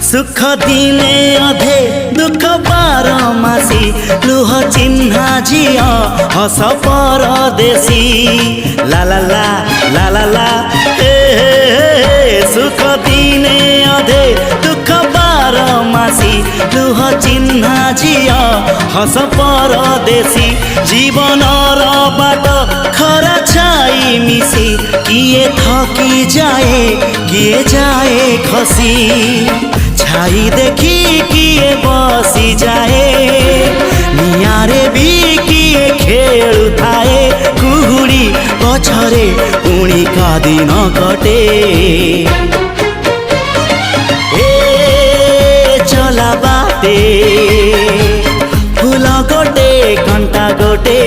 सुख दिने अधे दुख बारमासी लुह चिन्हा झिया हस परदेशी ला ला ला ला ला ला हे सुख दिने अधे दुख बारमासी लुह चिन्हा झिया हस परदेशी जीवन बाट खरा छाई मिसी किए थकी जाए किए जाए खसी छाई देखी किए बसी जाए नियारे भी किए खेलु थाए कुहुड़ी पछरे पुणी का दिन कटे ए चला बाटे फूल गोटे कंटा गोटे